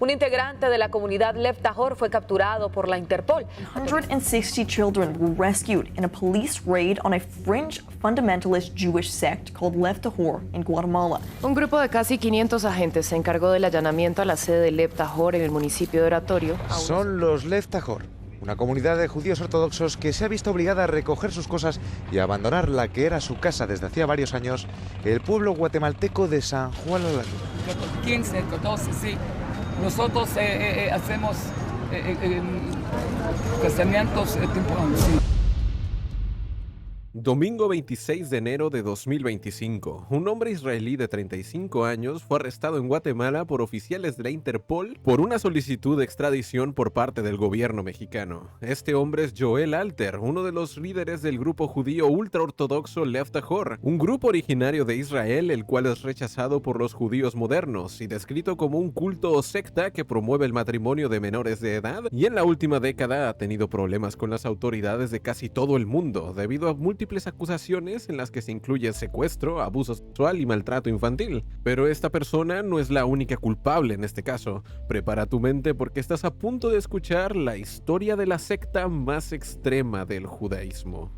Un integrante de la comunidad Lev Tahor fue capturado por la Interpol. 160 children were rescued in a police raid on a fringe fundamentalist Jewish sect called Lev Tahor in Guatemala. Un grupo de casi 500 agentes se encargó del allanamiento a la sede de Lev Tahor en el municipio de Oratorio. Son los Lev Tahor, una comunidad de judíos ortodoxos que se ha visto obligada a recoger sus cosas y a abandonar la que era su casa desde hacía varios años, el pueblo guatemalteco de San Juan la Laguna. 15, 14, sí. Nosotros hacemos casamientos temporales. Sí. Domingo 26 de enero de 2025, un hombre israelí de 35 años fue arrestado en Guatemala por oficiales de la Interpol por una solicitud de extradición por parte del gobierno mexicano. Este hombre es Joel Alter, uno de los líderes del grupo judío ultraortodoxo Lev Tahor, un grupo originario de Israel el cual es rechazado por los judíos modernos y descrito como un culto o secta que promueve el matrimonio de menores de edad y en la última década ha tenido problemas con las autoridades de casi todo el mundo debido a múltiples acusaciones en las que se incluye secuestro, abuso sexual y maltrato infantil. Pero esta persona no es la única culpable en este caso. Prepara tu mente porque estás a punto de escuchar la historia de la secta más extrema del judaísmo.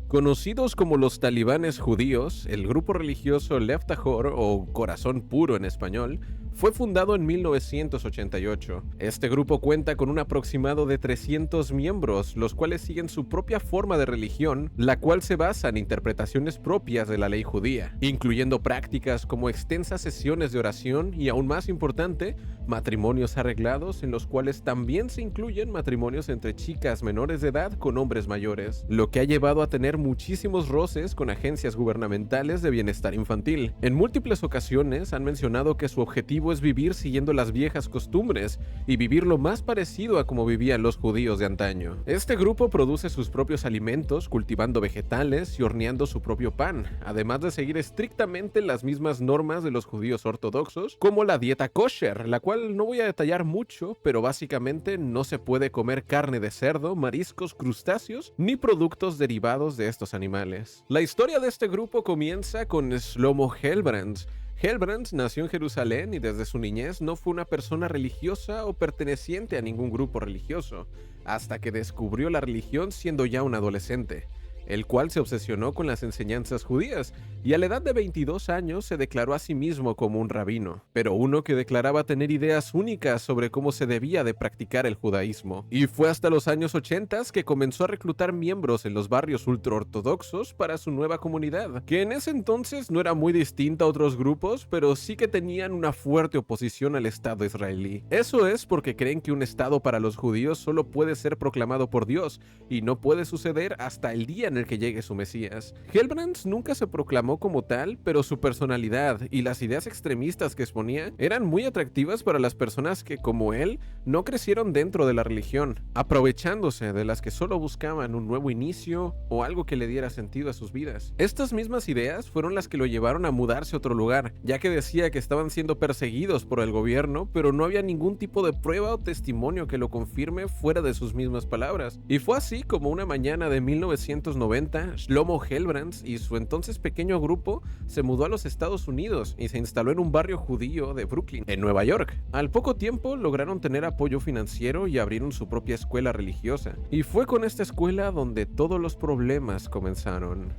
Conocidos como los talibanes judíos, el grupo religioso Lev Tahor, o Corazón Puro en español, fue fundado en 1988. Este grupo cuenta con un aproximado de 300 miembros, los cuales siguen su propia forma de religión, la cual se basa en interpretaciones propias de la ley judía, incluyendo prácticas como extensas sesiones de oración y, aún más importante, matrimonios arreglados en los cuales también se incluyen matrimonios entre chicas menores de edad con hombres mayores, lo que ha llevado a tener muchísimos roces con agencias gubernamentales de bienestar infantil. En múltiples ocasiones han mencionado que su objetivo es vivir siguiendo las viejas costumbres y vivir lo más parecido a como vivían los judíos de antaño. Este grupo produce sus propios alimentos, cultivando vegetales y horneando su propio pan, además de seguir estrictamente las mismas normas de los judíos ortodoxos, como la dieta kosher, la cual no voy a detallar mucho, pero básicamente no se puede comer carne de cerdo, mariscos, crustáceos, ni productos derivados de estos animales. La historia de este grupo comienza con Shlomo Helbrands. Helbrands nació en Jerusalén y desde su niñez no fue una persona religiosa o perteneciente a ningún grupo religioso, hasta que descubrió la religión siendo ya un adolescente, el cual se obsesionó con las enseñanzas judías y a la edad de 22 años se declaró a sí mismo como un rabino, pero uno que declaraba tener ideas únicas sobre cómo se debía de practicar el judaísmo. Y fue hasta los años 80 que comenzó a reclutar miembros en los barrios ultraortodoxos para su nueva comunidad, que en ese entonces no era muy distinta a otros grupos, pero sí que tenían una fuerte oposición al Estado israelí. Eso es porque creen que un Estado para los judíos solo puede ser proclamado por Dios y no puede suceder hasta el día en el que llegue su Mesías. Helbrands nunca se proclamó como tal, pero su personalidad y las ideas extremistas que exponía eran muy atractivas para las personas que, como él, no crecieron dentro de la religión, aprovechándose de las que solo buscaban un nuevo inicio o algo que le diera sentido a sus vidas. Estas mismas ideas fueron las que lo llevaron a mudarse a otro lugar, ya que decía que estaban siendo perseguidos por el gobierno, pero no había ningún tipo de prueba o testimonio que lo confirme fuera de sus mismas palabras. Y fue así como una mañana de 1990, Shlomo Helbrands y su entonces pequeño grupo se mudó a los Estados Unidos y se instaló en un barrio judío de Brooklyn, en Nueva York. Al poco tiempo lograron tener apoyo financiero y abrieron su propia escuela religiosa. Y fue con esta escuela donde todos los problemas comenzaron.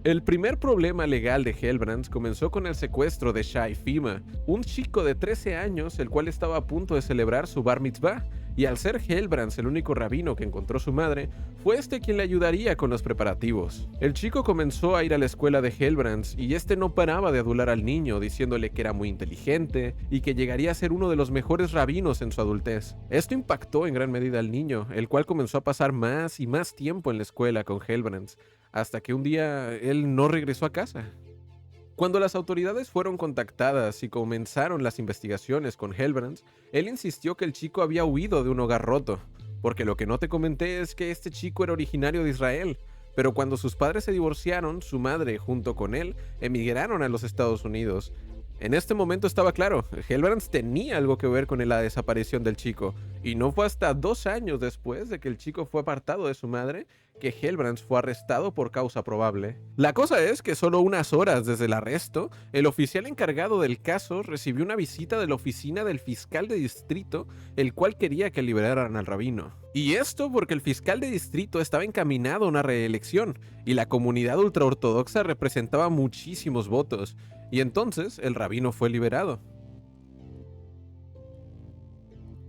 El primer problema legal de Helbrands comenzó con el secuestro de Shai Fima, un chico de 13 años el cual estaba a punto de celebrar su bar mitzvah, y al ser Helbrands el único rabino que encontró su madre, fue este quien le ayudaría con los preparativos. El chico comenzó a ir a la escuela de Helbrands y este no paraba de adular al niño, diciéndole que era muy inteligente y que llegaría a ser uno de los mejores rabinos en su adultez. Esto impactó en gran medida al niño, el cual comenzó a pasar más y más tiempo en la escuela con Helbrands, hasta que un día él no regresó a casa. Cuando las autoridades fueron contactadas y comenzaron las investigaciones con Helbrands, él insistió que el chico había huido de un hogar roto, porque lo que no te comenté es que este chico era originario de Israel, pero cuando sus padres se divorciaron, su madre junto con él emigraron a los Estados Unidos. En este momento estaba claro, Hellbrands tenía algo que ver con la desaparición del chico, y no fue hasta 2 años después de que el chico fue apartado de su madre que Hellbrands fue arrestado por causa probable. La cosa es que solo unas horas desde el arresto, el oficial encargado del caso recibió una visita de la oficina del fiscal de distrito, el cual quería que liberaran al rabino. Y esto porque el fiscal de distrito estaba encaminado a una reelección, y la comunidad ultraortodoxa representaba muchísimos votos, y entonces el rabino fue liberado.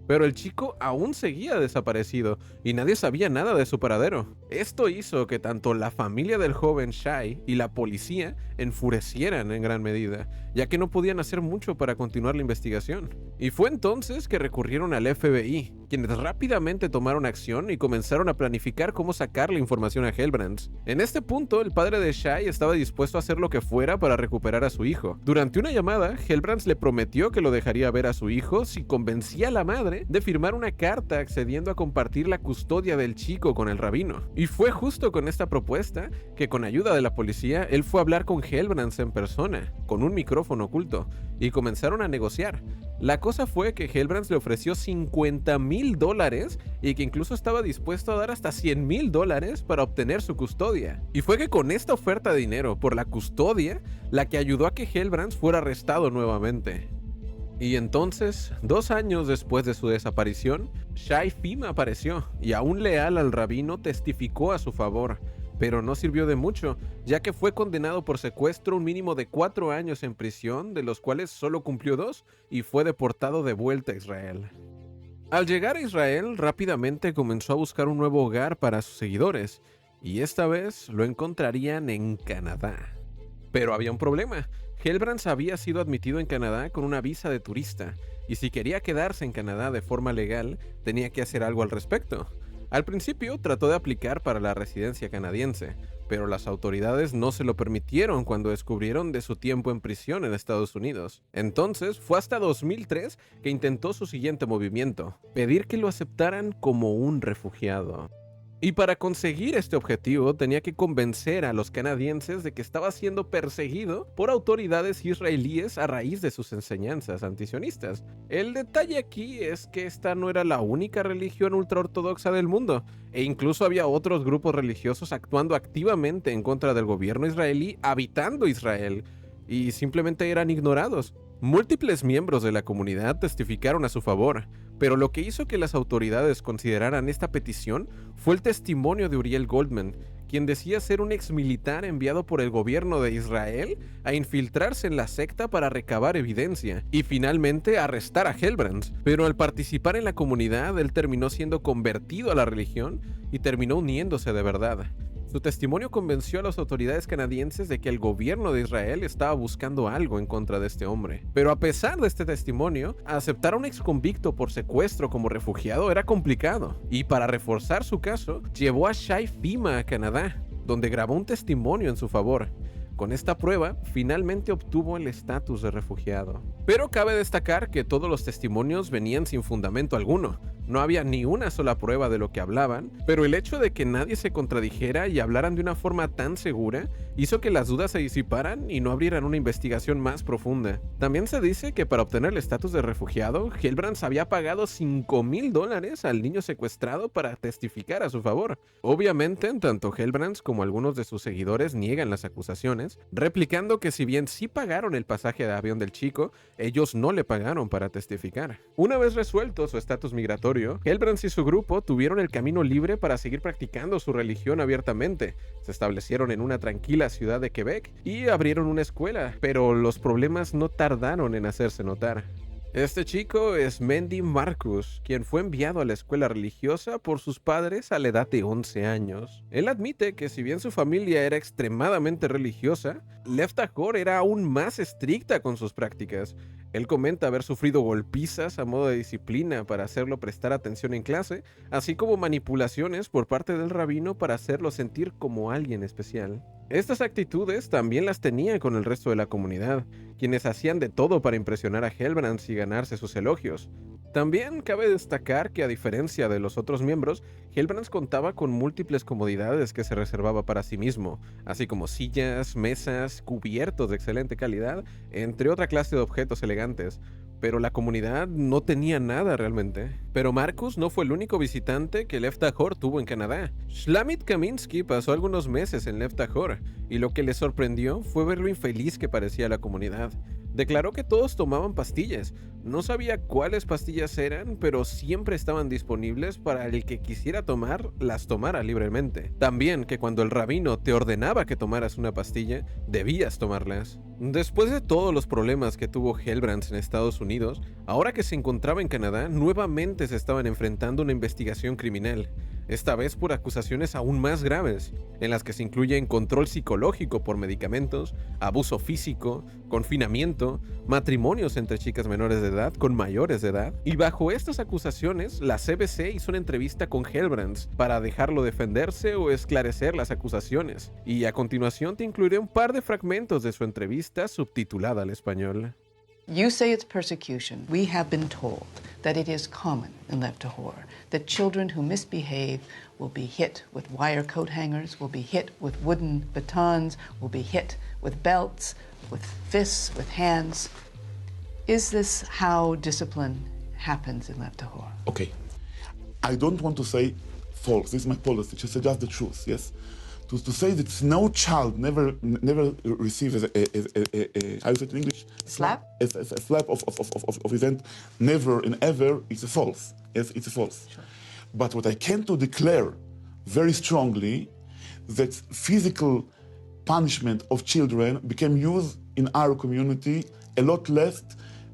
Pero el chico aún seguía desaparecido y nadie sabía nada de su paradero. Esto hizo que tanto la familia del joven Shai y la policía enfurecieran en gran medida, ya que no podían hacer mucho para continuar la investigación. Y fue entonces que recurrieron al FBI, quienes rápidamente tomaron acción y comenzaron a planificar cómo sacar la información a Hellbrands. En este punto, el padre de Shai estaba dispuesto a hacer lo que fuera para recuperar a su hijo. Durante una llamada, Hellbrands le prometió que lo dejaría ver a su hijo si convencía a la madre de firmar una carta accediendo a compartir la custodia del chico con el rabino. Y fue justo con esta propuesta que, con ayuda de la policía, él fue a hablar con Hellbrands en persona, con un micrófono oculto, y comenzaron a negociar. La cosa fue que Hellbrands le ofreció $50,000 y que incluso estaba dispuesto a dar hasta $100,000 para obtener su custodia. Y fue que con esta oferta de dinero por la custodia, la que ayudó a que Hellbrands fuera arrestado nuevamente. Y entonces, 2 años después de su desaparición, Shai Fima apareció y, aún leal al rabino, testificó a su favor. Pero no sirvió de mucho, ya que fue condenado por secuestro un mínimo de 4 años en prisión, de los cuales solo cumplió 2 y fue deportado de vuelta a Israel. Al llegar a Israel, rápidamente comenzó a buscar un nuevo hogar para sus seguidores, y esta vez lo encontrarían en Canadá. Pero había un problema. Hellbrands había sido admitido en Canadá con una visa de turista, y si quería quedarse en Canadá de forma legal, tenía que hacer algo al respecto. Al principio trató de aplicar para la residencia canadiense, pero las autoridades no se lo permitieron cuando descubrieron de su tiempo en prisión en Estados Unidos. Entonces fue hasta 2003 que intentó su siguiente movimiento: pedir que lo aceptaran como un refugiado. Y para conseguir este objetivo tenía que convencer a los canadienses de que estaba siendo perseguido por autoridades israelíes a raíz de sus enseñanzas antisionistas. El detalle aquí es que esta no era la única religión ultraortodoxa del mundo, e incluso había otros grupos religiosos actuando activamente en contra del gobierno israelí habitando Israel, y simplemente eran ignorados. Múltiples miembros de la comunidad testificaron a su favor, pero lo que hizo que las autoridades consideraran esta petición fue el testimonio de Uriel Goldman, quien decía ser un exmilitar enviado por el gobierno de Israel a infiltrarse en la secta para recabar evidencia y finalmente arrestar a Hellbrands. Pero al participar en la comunidad, él terminó siendo convertido a la religión y terminó uniéndose de verdad. Su testimonio convenció a las autoridades canadienses de que el gobierno de Israel estaba buscando algo en contra de este hombre. Pero a pesar de este testimonio, aceptar a un exconvicto por secuestro como refugiado era complicado. Y para reforzar su caso, llevó a Shai Fima a Canadá, donde grabó un testimonio en su favor. Con esta prueba, finalmente obtuvo el estatus de refugiado. Pero cabe destacar que todos los testimonios venían sin fundamento alguno. No había ni una sola prueba de lo que hablaban, pero el hecho de que nadie se contradijera y hablaran de una forma tan segura hizo que las dudas se disiparan y no abrieran una investigación más profunda. También se dice que para obtener el estatus de refugiado, Hellbrands había pagado $5,000 al niño secuestrado para testificar a su favor. Obviamente, tanto Hellbrands como algunos de sus seguidores niegan las acusaciones, replicando que si bien sí pagaron el pasaje de avión del chico, ellos no le pagaron para testificar. Una vez resuelto su estatus migratorio, Hellbrands y su grupo tuvieron el camino libre para seguir practicando su religión abiertamente. Se establecieron en una tranquila ciudad de Quebec y abrieron una escuela, pero los problemas no tardaron en hacerse notar. Este chico es Mendy Marcus, quien fue enviado a la escuela religiosa por sus padres a la edad de 11 años. Él admite que si bien su familia era extremadamente religiosa, Lev Tahor era aún más estricta con sus prácticas. Él comenta haber sufrido golpizas a modo de disciplina para hacerlo prestar atención en clase, así como manipulaciones por parte del rabino para hacerlo sentir como alguien especial. Estas actitudes también las tenía con el resto de la comunidad, quienes hacían de todo para impresionar a Hellbrands y ganarse sus elogios. También cabe destacar que, a diferencia de los otros miembros, Hellbrands contaba con múltiples comodidades que se reservaba para sí mismo, así como sillas, mesas, cubiertos de excelente calidad, entre otra clase de objetos elegantes. Pero la comunidad no tenía nada realmente. Pero Marcus no fue el único visitante que Lev Tahor tuvo en Canadá. Shamit Kaminsky pasó algunos meses en Lev Tahor, y lo que le sorprendió fue ver lo infeliz que parecía la comunidad. Declaró que todos tomaban pastillas. No sabía cuáles pastillas eran, pero siempre estaban disponibles para el que quisiera tomar, las tomara libremente. También que cuando el rabino te ordenaba que tomaras una pastilla, debías tomarlas. Después de todos los problemas que tuvo Hellbrands en Estados Unidos, ahora que se encontraba en Canadá, nuevamente se estaban enfrentando a una investigación criminal. Esta vez por acusaciones aún más graves, en las que se incluyen control psicológico por medicamentos, abuso físico, confinamiento, matrimonios entre chicas menores de edad con mayores de edad. Y bajo estas acusaciones, la CBC hizo una entrevista con Hellbrands para dejarlo defenderse o esclarecer las acusaciones. Y a continuación te incluiré un par de fragmentos de su entrevista subtitulada al español. You say it's persecution. We have been told that it is common in Lev Tahor that children who misbehave will be hit with wire coat hangers, will be hit with wooden batons, will be hit with belts, with fists, with hands. Is this how discipline happens in Lev Tahor? Okay. I don't want to say false. This is my policy. Just just the truth, yes? To say that no child never receives a how is it in English? Slap? A slap of event, never and ever, it's a false. Yes, it's a false. Sure. But what I can to declare very strongly that physical punishment of children became used in our community a lot less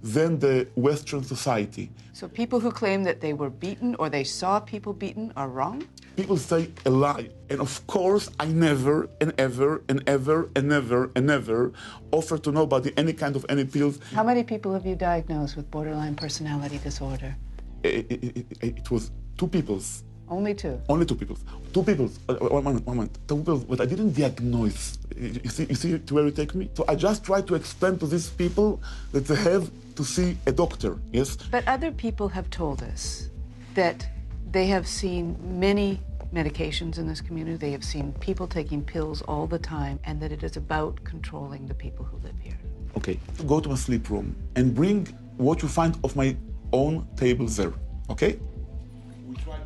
than the Western society. So people who claim that they were beaten or they saw people beaten are wrong? People say a lie. And of course, I never and ever and ever and never and never offer to nobody any kind of any pills. How many people have you diagnosed with borderline personality disorder? It was two peoples. Only two? Only two peoples. Two peoples. One moment. Two peoples, but I didn't diagnose. You see to where you take me? So I just try to explain to these people that they have to see a doctor, yes? But other people have told us that they have seen many medications in this community. They have seen people taking pills all the time, and that it is about controlling the people who live here. Okay, go to my sleep room and bring what you find off my own table there, okay?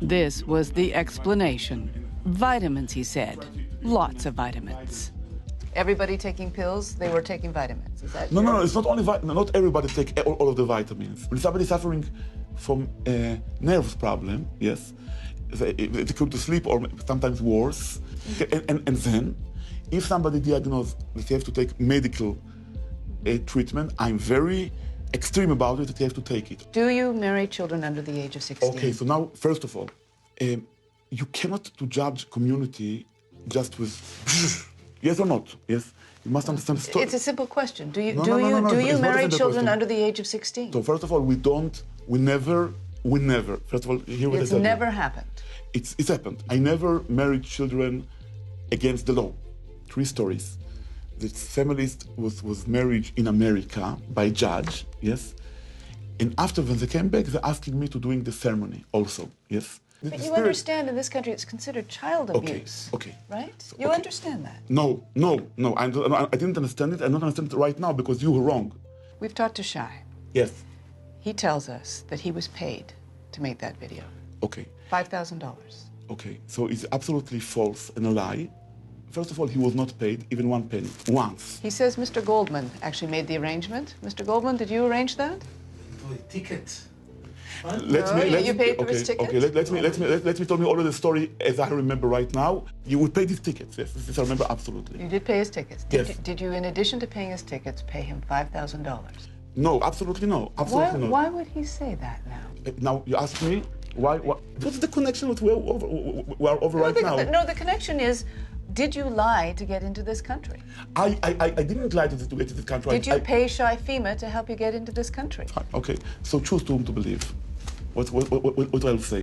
This was the explanation. Vitamins, he said. Lots of vitamins. Everybody taking pills, they were taking vitamins. Is that No, it's not only not everybody take all of the vitamins. When somebody suffering from a nerves problem, yes, they go to sleep or sometimes worse. And then, if somebody diagnosed that they have to take medical treatment, I'm very extreme about it that they have to take it. Do you marry children under the age of 16? Okay, so now, first of all, you cannot to judge community just with yes or not. Yes, you must understand the story. It's a simple question. Do you No, marry children question. under the age of 16? So first of all, we never. First of all, here what I It's tell you. never happened. It's happened. I never married children against the law. 3 stories. The family was married in America by judge, yes. And after when they came back, they asking me to doing the ceremony also, yes. But you understand in this country it's considered child abuse. Okay. Right? So, You okay. understand that? No. I didn't understand it. I don't understand it right now because you were wrong. We've talked to Shai. Yes. He tells us that he was paid to make that video. Okay. $5,000. Okay. So it's absolutely false and a lie. First of all, he was not paid even 1 penny, once. He says Mr. Goldman actually made the arrangement. Mr. Goldman, did you arrange that? The ticket. You paid for his ticket? Okay, let me tell me all of the story as I remember right now. You would pay these tickets, yes, this I remember absolutely. You did pay his tickets. Yes. Did you, in addition to paying his tickets, pay him $5,000? No, absolutely no, absolutely no. Why would he say that now? Now, you ask me, why what's the connection with where we are over right now? No, the connection is, did you lie to get into this country? I didn't lie to get to this country. Did you pay Shai FEMA to help you get into this country? Okay, so choose to whom to believe. What I'll say.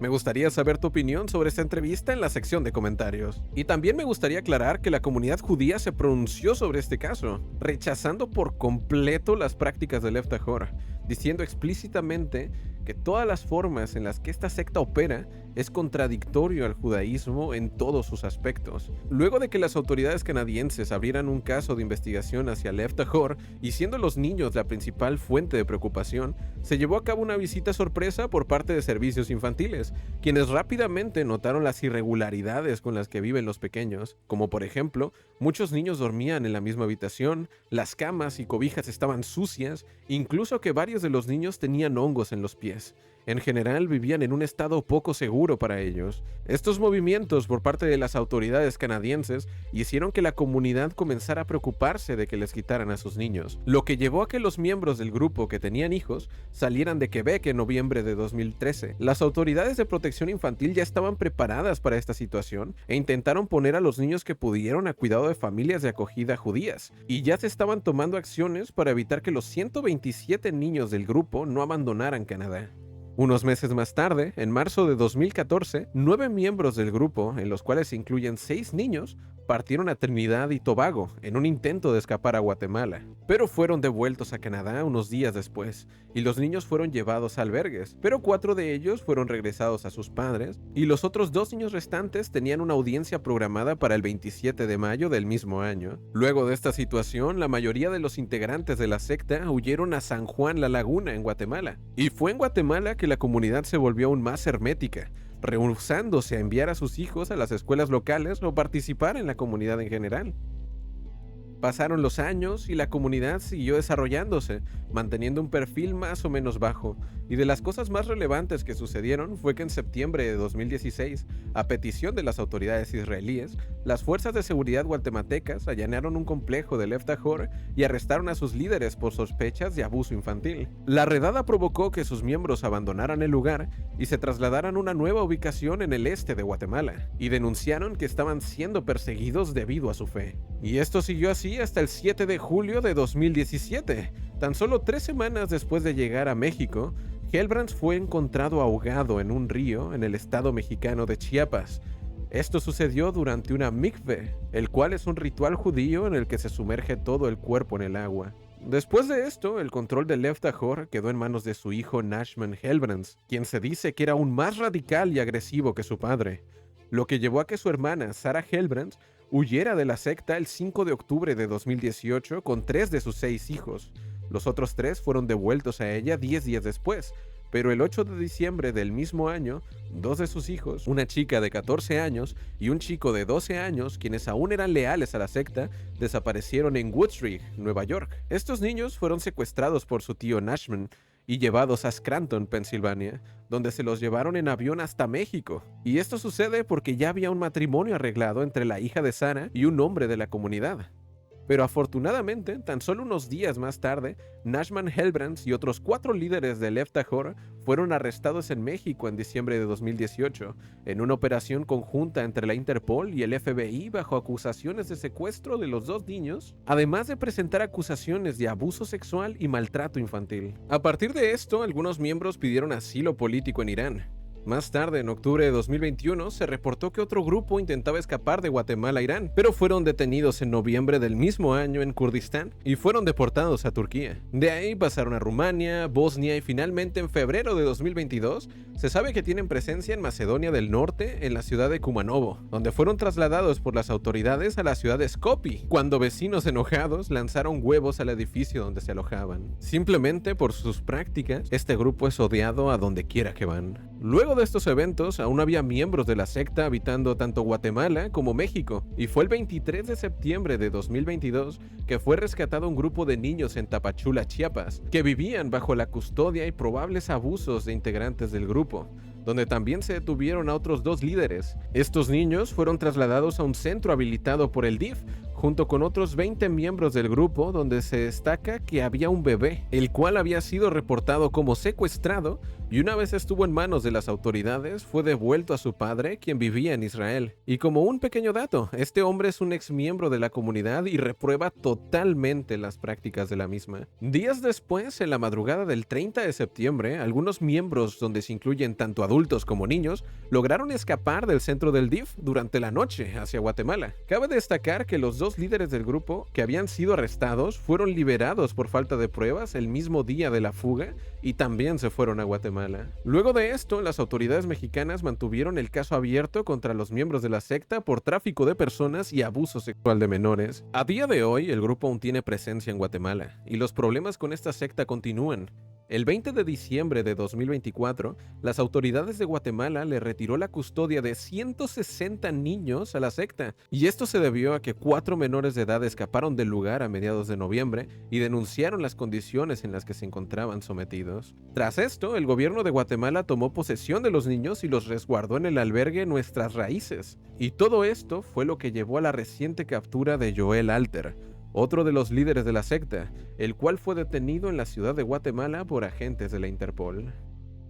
Me gustaría saber tu opinión sobre esta entrevista en la sección de comentarios. Y también me gustaría aclarar que la comunidad judía se pronunció sobre este caso, rechazando por completo las prácticas de Lev Tahor, diciendo explícitamente que todas las formas en las que esta secta opera es contradictorio al judaísmo en todos sus aspectos. Luego de que las autoridades canadienses abrieran un caso de investigación hacia Lev Tahor, y siendo los niños la principal fuente de preocupación, se llevó a cabo una visita sorpresa por parte de servicios infantiles, quienes rápidamente notaron las irregularidades con las que viven los pequeños, como por ejemplo, muchos niños dormían en la misma habitación, las camas y cobijas estaban sucias, incluso que varios de los niños tenían hongos en los pies. En general, vivían en un estado poco seguro para ellos. Estos movimientos por parte de las autoridades canadienses hicieron que la comunidad comenzara a preocuparse de que les quitaran a sus niños, lo que llevó a que los miembros del grupo que tenían hijos salieran de Quebec en noviembre de 2013. Las autoridades de protección infantil ya estaban preparadas para esta situación e intentaron poner a los niños que pudieron a cuidado de familias de acogida judías, y ya se estaban tomando acciones para evitar que los 127 niños del grupo no abandonaran Canadá. Unos meses más tarde, en marzo de 2014, 9 miembros del grupo, en los cuales se incluyen 6 niños, partieron a Trinidad y Tobago en un intento de escapar a Guatemala, pero fueron devueltos a Canadá unos días después, y los niños fueron llevados a albergues, pero 4 de ellos fueron regresados a sus padres, y los otros 2 niños restantes tenían una audiencia programada para el 27 de mayo del mismo año. Luego de esta situación, la mayoría de los integrantes de la secta huyeron a San Juan La Laguna, en Guatemala, y fue en Guatemala que la comunidad se volvió aún más hermética, rehusándose a enviar a sus hijos a las escuelas locales o participar en la comunidad en general. Pasaron los años y la comunidad siguió desarrollándose, manteniendo un perfil más o menos bajo, y de las cosas más relevantes que sucedieron fue que en septiembre de 2016, a petición de las autoridades israelíes, las fuerzas de seguridad guatemaltecas allanaron un complejo de Lev Tahor y arrestaron a sus líderes por sospechas de abuso infantil. La redada provocó que sus miembros abandonaran el lugar y se trasladaran a una nueva ubicación en el este de Guatemala, y denunciaron que estaban siendo perseguidos debido a su fe. Y esto siguió así hasta el 7 de julio de 2017. Tan solo 3 semanas después de llegar a México, Helbrands fue encontrado ahogado en un río en el estado mexicano de Chiapas. Esto sucedió durante una mikveh, el cual es un ritual judío en el que se sumerge todo el cuerpo en el agua. Después de esto, el control de Lev Tahor quedó en manos de su hijo Nachman Helbrands, quien se dice que era aún más radical y agresivo que su padre, lo que llevó a que su hermana Sarah Helbrands huyera de la secta el 5 de octubre de 2018 con 3 de sus 6 hijos. Los otros 3 fueron devueltos a ella 10 días después, pero el 8 de diciembre del mismo año, 2 de sus hijos, una chica de 14 años y un chico de 12 años, quienes aún eran leales a la secta, desaparecieron en Woodridge, Nueva York. Estos niños fueron secuestrados por su tío Nachman y llevados a Scranton, Pensilvania, donde se los llevaron en avión hasta México. Y esto sucede porque ya había un matrimonio arreglado entre la hija de Sarah y un hombre de la comunidad. Pero afortunadamente, tan solo unos días más tarde, Nachman Helbrands y otros 4 líderes de Lev Tahor fueron arrestados en México en diciembre de 2018, en una operación conjunta entre la Interpol y el FBI bajo acusaciones de secuestro de los 2 niños, además de presentar acusaciones de abuso sexual y maltrato infantil. A partir de esto, algunos miembros pidieron asilo político en Irán. Más tarde, en octubre de 2021, se reportó que otro grupo intentaba escapar de Guatemala a Irán, pero fueron detenidos en noviembre del mismo año en Kurdistán y fueron deportados a Turquía. De ahí pasaron a Rumania, Bosnia y finalmente en febrero de 2022 se sabe que tienen presencia en Macedonia del Norte, en la ciudad de Kumanovo, donde fueron trasladados por las autoridades a la ciudad de Skopje, cuando vecinos enojados lanzaron huevos al edificio donde se alojaban. Simplemente por sus prácticas, este grupo es odiado a donde quiera que van. Luego de estos eventos, aún había miembros de la secta habitando tanto Guatemala como México, y fue el 23 de septiembre de 2022 que fue rescatado un grupo de niños en Tapachula, Chiapas, que vivían bajo la custodia y probables abusos de integrantes del grupo, donde también se detuvieron a otros 2 líderes. Estos niños fueron trasladados a un centro habilitado por el DIF, junto con otros 20 miembros del grupo, donde se destaca que había un bebé, el cual había sido reportado como secuestrado y una vez estuvo en manos de las autoridades, fue devuelto a su padre, quien vivía en Israel. Y como un pequeño dato, este hombre es un ex miembro de la comunidad y reprueba totalmente las prácticas de la misma. Días después, en la madrugada del 30 de septiembre, algunos miembros, donde se incluyen tanto adultos como niños, lograron escapar del centro del DIF durante la noche hacia Guatemala. Cabe destacar que los dos líderes del grupo, que habían sido arrestados, fueron liberados por falta de pruebas el mismo día de la fuga y también se fueron a Guatemala. Luego de esto, las autoridades mexicanas mantuvieron el caso abierto contra los miembros de la secta por tráfico de personas y abuso sexual de menores. A día de hoy, el grupo aún tiene presencia en Guatemala y los problemas con esta secta continúan. El 20 de diciembre de 2024, las autoridades de Guatemala le retiró la custodia de 160 niños a la secta, y esto se debió a que 4 menores de edad escaparon del lugar a mediados de noviembre y denunciaron las condiciones en las que se encontraban sometidos. Tras esto, el gobierno de Guatemala tomó posesión de los niños y los resguardó en el albergue Nuestras Raíces. Y todo esto fue lo que llevó a la reciente captura de Joel Alter, otro de los líderes de la secta, el cual fue detenido en la ciudad de Guatemala por agentes de la Interpol.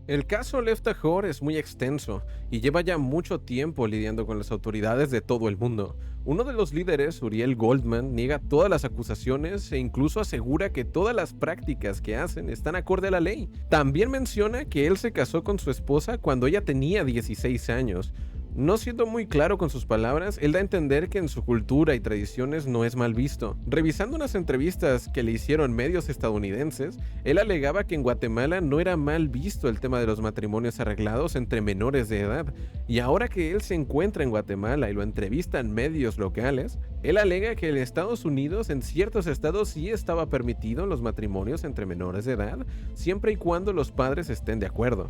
El caso Lev Tahor es muy extenso y lleva ya mucho tiempo lidiando con las autoridades de todo el mundo. Uno de los líderes, Uriel Goldman, niega todas las acusaciones e incluso asegura que todas las prácticas que hacen están acorde a la ley. También menciona que él se casó con su esposa cuando ella tenía 16 años. No siendo muy claro con sus palabras, él da a entender que en su cultura y tradiciones no es mal visto. Revisando unas entrevistas que le hicieron medios estadounidenses, él alegaba que en Guatemala no era mal visto el tema de los matrimonios arreglados entre menores de edad, y ahora que él se encuentra en Guatemala y lo entrevistan medios locales, él alega que en Estados Unidos, en ciertos estados sí estaba permitido los matrimonios entre menores de edad, siempre y cuando los padres estén de acuerdo,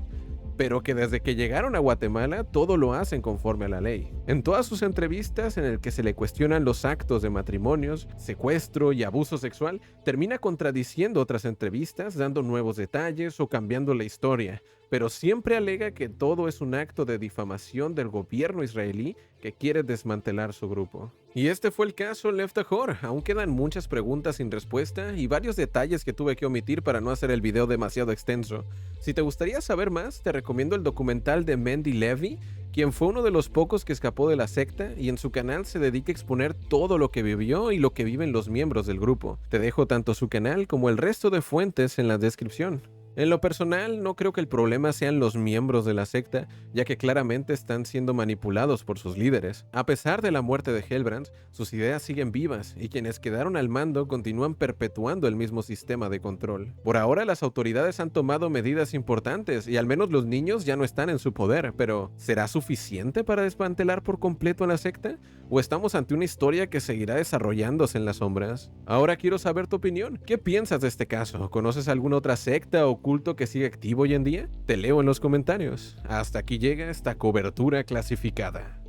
pero que desde que llegaron a Guatemala todo lo hacen conforme a la ley. En todas sus entrevistas en el que se le cuestionan los actos de matrimonios, secuestro y abuso sexual, termina contradiciendo otras entrevistas, dando nuevos detalles o cambiando la historia, pero siempre alega que todo es un acto de difamación del gobierno israelí que quiere desmantelar su grupo. Y este fue el caso Lev Tahor. Aún quedan muchas preguntas sin respuesta y varios detalles que tuve que omitir para no hacer el video demasiado extenso. Si te gustaría saber más, te recomiendo el documental de Mendy Levy, quien fue uno de los pocos que escapó de la secta y en su canal se dedica a exponer todo lo que vivió y lo que viven los miembros del grupo. Te dejo tanto su canal como el resto de fuentes en la descripción. En lo personal, no creo que el problema sean los miembros de la secta, ya que claramente están siendo manipulados por sus líderes. A pesar de la muerte de Hellbrands, sus ideas siguen vivas y quienes quedaron al mando continúan perpetuando el mismo sistema de control. Por ahora, las autoridades han tomado medidas importantes y al menos los niños ya no están en su poder, pero ¿será suficiente para desmantelar por completo a la secta? ¿O estamos ante una historia que seguirá desarrollándose en las sombras? Ahora quiero saber tu opinión. ¿Qué piensas de este caso? ¿Conoces alguna otra secta o culto que sigue activo hoy en día? Te leo en los comentarios. Hasta aquí llega esta cobertura clasificada.